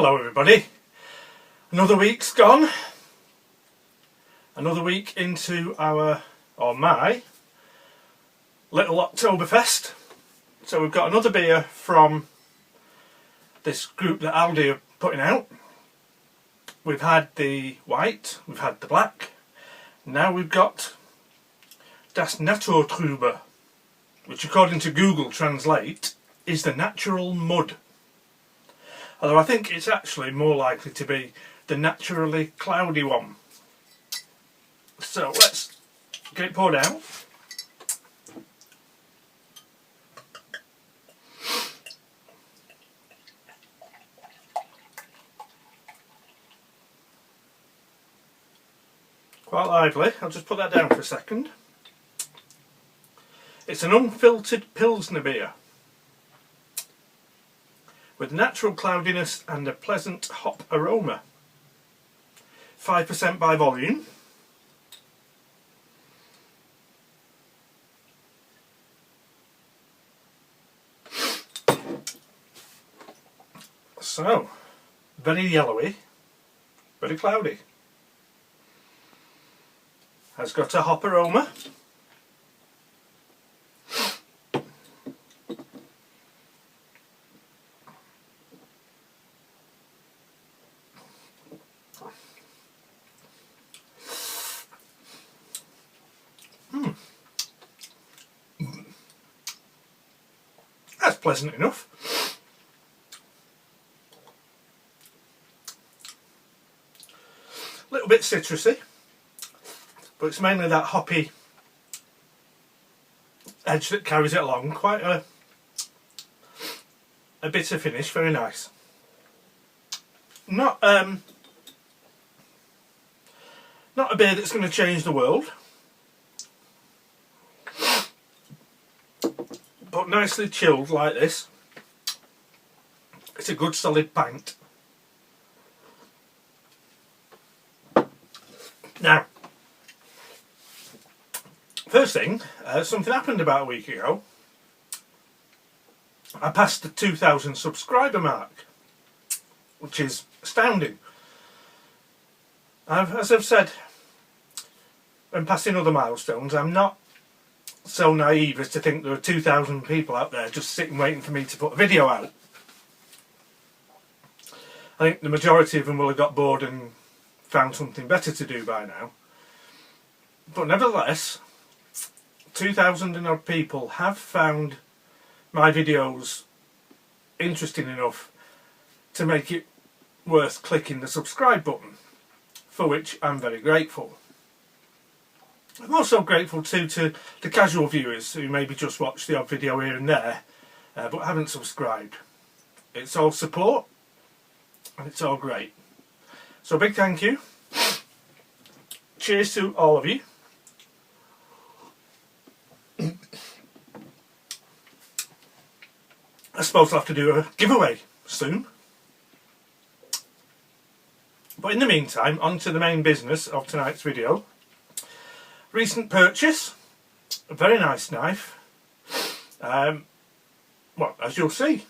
Hello everybody, another week's gone, another week into my little Oktoberfest. So we've got another beer from this group that Aldi are putting out. We've had the white, we've had the black, now we've got Das Naturtrübe, which according to Google Translate is the natural mud. Although I think it's actually more likely to be the naturally cloudy one. So let's get it poured out. Quite lively. I'll just put that down for a second. It's an unfiltered Pilsner beer with natural cloudiness and a pleasant hop aroma. 5% by volume. So, very yellowy, very cloudy. Has got a hop aroma. That's pleasant enough. A little bit citrusy, but it's mainly that hoppy edge that carries it along. Quite a bitter finish, very nice. Not a beer that's going to change the world, but nicely chilled like this. It's a good solid pint. Now, first thing, something happened about a week ago. I passed the 2,000 subscriber mark, which is astounding. As I've said when passing other milestones, I'm not so naive as to think there are 2,000 people out there just sitting waiting for me to put a video out. I think the majority of them will have got bored and found something better to do by now. But nevertheless, 2,000 and odd people have found my videos interesting enough to make it worth clicking the subscribe button, for which I'm very grateful. I'm also grateful too to the casual viewers who maybe just watch the odd video here and there but haven't subscribed. It's all support and it's all great. So a big thank you. Cheers to all of you. I suppose I'll have to do a giveaway soon. But in the meantime, on to the main business of tonight's video. Recent purchase, a very nice knife. Well, as you'll see,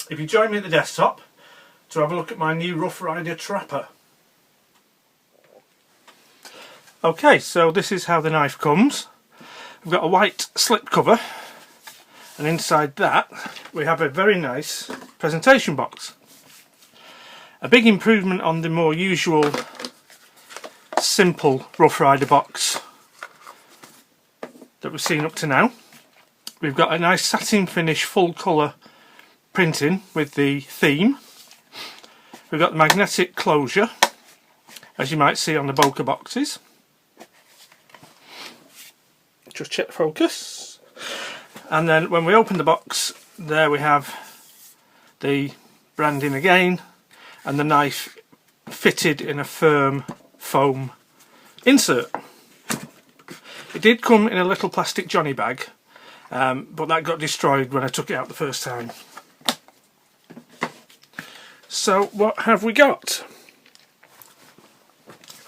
if you join me at the desktop to have a look at my new Rough Rider Trapper. Okay, so this is how the knife comes. We've got a white slip cover, and inside that we have a very nice presentation box. A big improvement on the more usual simple Rough Rider box that we've seen up to now. We've got a nice satin finish full colour printing with the theme. We've got the magnetic closure, as you might see on the Boca boxes. Just check the focus. And then when we open the box, there we have the branding again, and the knife fitted in a firm foam insert. It did come in a little plastic Johnny bag, but that got destroyed when I took it out the first time. So what have we got?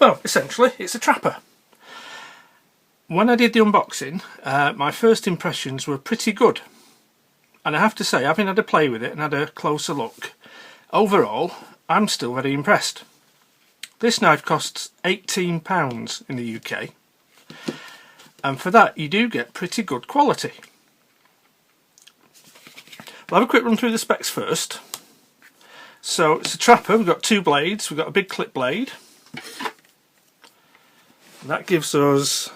Well, essentially it's a trapper. When I did the unboxing, my first impressions were pretty good. And I have to say, having had a play with it and had a closer look, overall I'm still very impressed. This knife costs £18 in the UK, and for that you do get pretty good quality. We'll have a quick run through the specs first. So it's a trapper, we've got two blades, we've got a big clip blade, and that gives us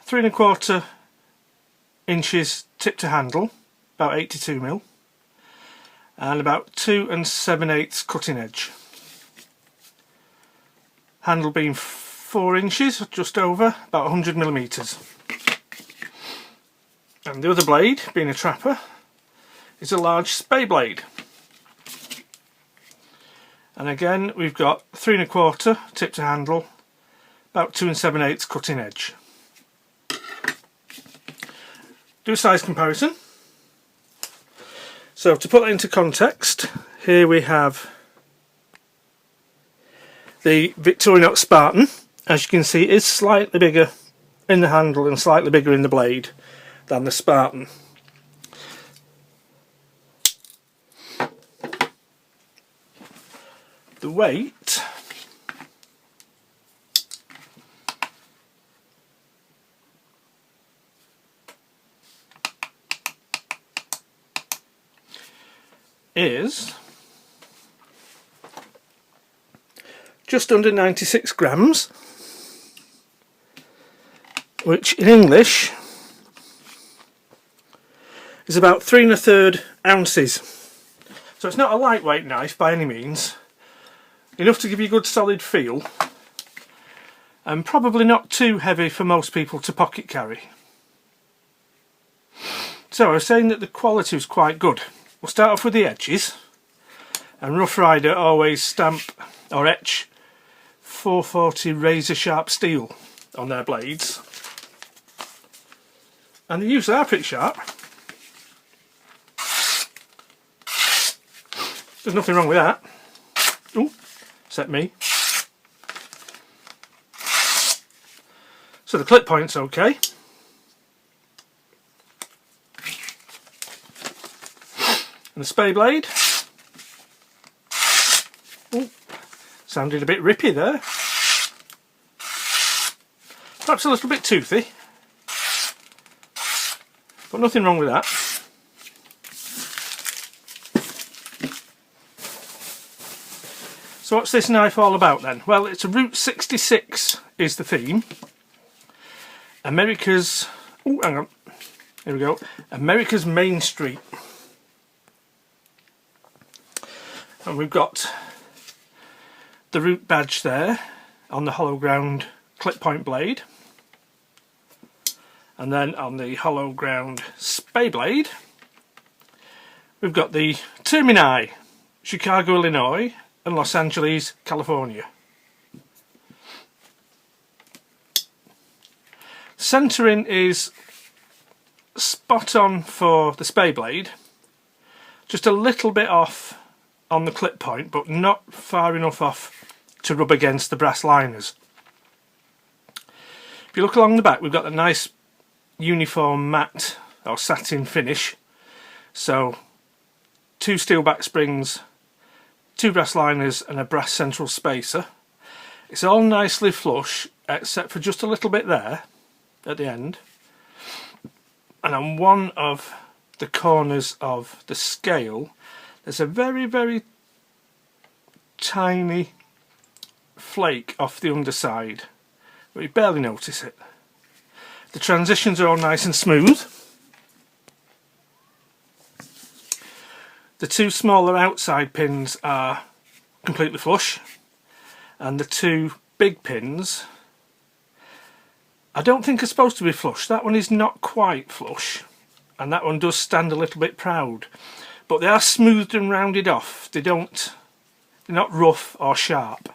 3 1/4 inches tip to handle, about 82mm, and about 2 7/8 cutting edge. Handle being 4 inches, just over, about 100mm. And the other blade, being a trapper, is a large spay blade. And again, we've got 3 1/4 tip to handle, about 2 7/8 cutting edge. Do a size comparison. So to put that into context, here we have the Victorinox Spartan. As you can see, it is slightly bigger in the handle and slightly bigger in the blade than the Spartan. The weight is just under 96 grams, which in English is about 3 1/3 ounces. So it's not a lightweight knife by any means, enough to give you a good solid feel, and probably not too heavy for most people to pocket carry. So I was saying that the quality was quite good. We'll start off with the edges, and Rough Rider always stamp or etch 440 razor sharp steel on their blades, and they usually are pretty sharp. There's nothing wrong with that. Ooh, except me. So the clip point's okay. And the spay blade. Ooh, sounded a bit rippy there. Perhaps a little bit toothy, but nothing wrong with that. So what's this knife all about then? Well, it's a Route 66 is the theme. America's, oh hang on, here we go, America's Main Street. And we've got the Route badge there on the hollow ground clip point blade. And then on the hollow ground spay blade, we've got the Termini, Chicago, Illinois, and Los Angeles, California. Centering is spot on for the spay blade, just a little bit off on the clip point, but not far enough off to rub against the brass liners. If you look along the back, we've got a nice uniform matte or satin finish. So 2 steel back springs, 2 brass liners and a brass central spacer. It's all nicely flush except for just a little bit there at the end, and on one of the corners of the scale there's a very tiny flake off the underside, but you barely notice it. The transitions are all nice and smooth. The 2 smaller outside pins are completely flush, and the 2 big pins I don't think are supposed to be flush. That one is not quite flush, and that one does stand a little bit proud, but they are smoothed and rounded off. They're not rough or sharp,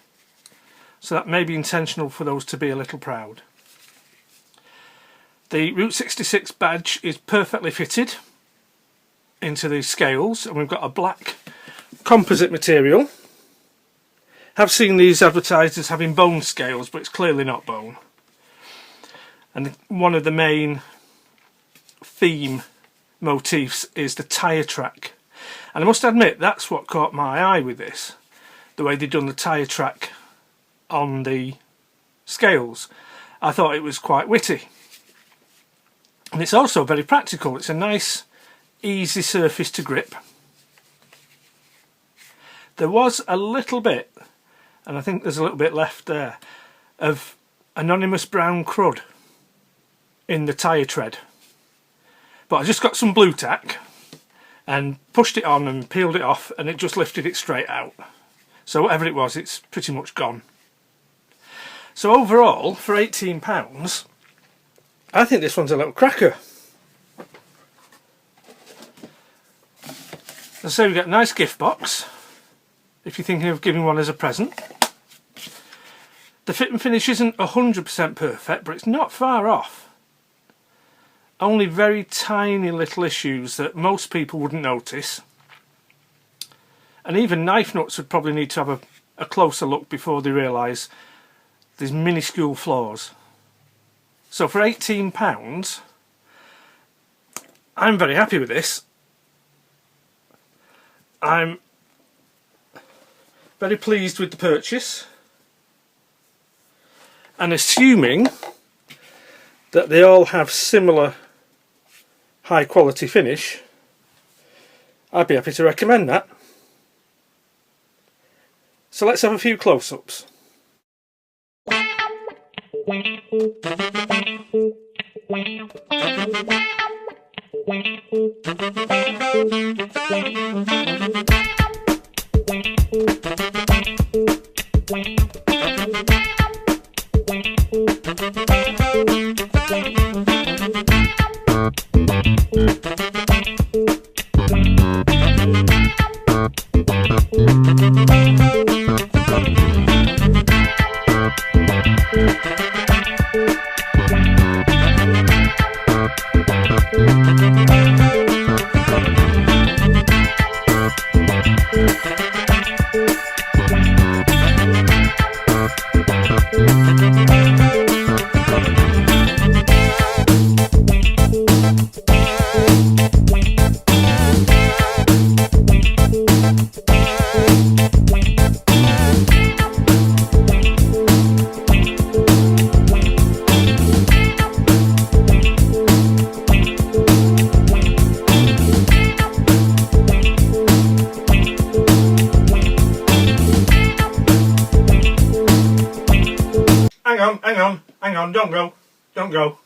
so that may be intentional for those to be a little proud. The Route 66 badge is perfectly fitted into these scales, and we've got a black composite material. Have seen these advertised as having bone scales, but it's clearly not bone. And one of the main theme motifs is the tyre track. And I must admit, that's what caught my eye with this. The way they'd done the tyre track on the scales. I thought it was quite witty. And it's also very practical. It's a nice, easy surface to grip. There was a little bit, and I think there's a little bit left there, of anonymous brown crud in the tyre tread. But I just got some blue tack and pushed it on and peeled it off, and it just lifted it straight out. So whatever it was, it's pretty much gone. So overall, for £18, I think this one's a little cracker. As I say, we get a nice gift box if you're thinking of giving one as a present. The fit and finish isn't 100% perfect, but it's not far off. Only very tiny little issues that most people wouldn't notice. And even knife nuts would probably need to have a closer look before they realise there's minuscule flaws. So for £18, I'm very happy with this. I'm very pleased with the purchase. And assuming that they all have similar high quality finish, I'd be happy to recommend that. So let's have a few close-ups. Hang on, don't go.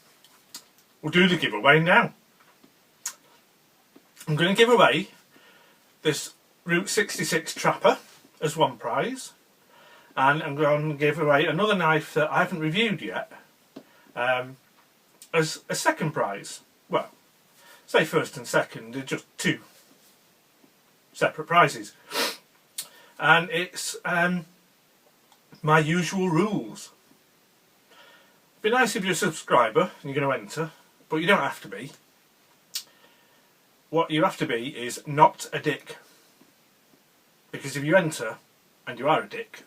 We'll do the giveaway now. I'm going to give away this Route 66 Trapper as one prize, and I'm going to give away another knife that I haven't reviewed yet as a second prize. Well, say first and second, they're just two separate prizes. And it's my usual rules. It'd be nice if you're a subscriber and you're going to enter, but you don't have to be. What you have to be is not a dick. Because if you enter and you are a dick,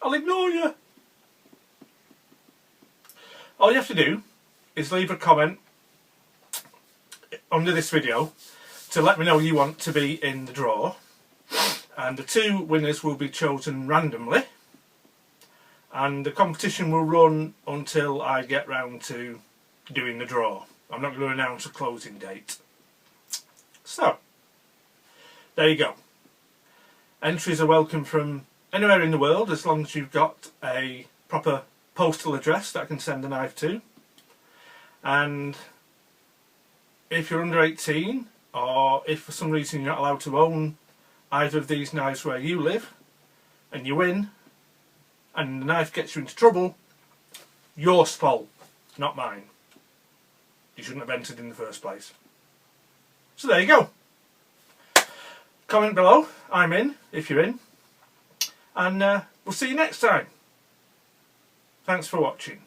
I'll ignore you. All you have to do is leave a comment under this video to let me know you want to be in the draw, and the two winners will be chosen randomly, and the competition will run until I get round to doing the draw. I'm not going to announce a closing date. So, there you go. Entries are welcome from anywhere in the world, as long as you've got a proper postal address that I can send a knife to. And if you're under 18, or if for some reason you're not allowed to own either of these knives where you live, and you win, and the knife gets you into trouble, your fault, not mine. You shouldn't have entered in the first place. So there you go. Comment below, I'm in, if you're in. And we'll see you next time. Thanks for watching.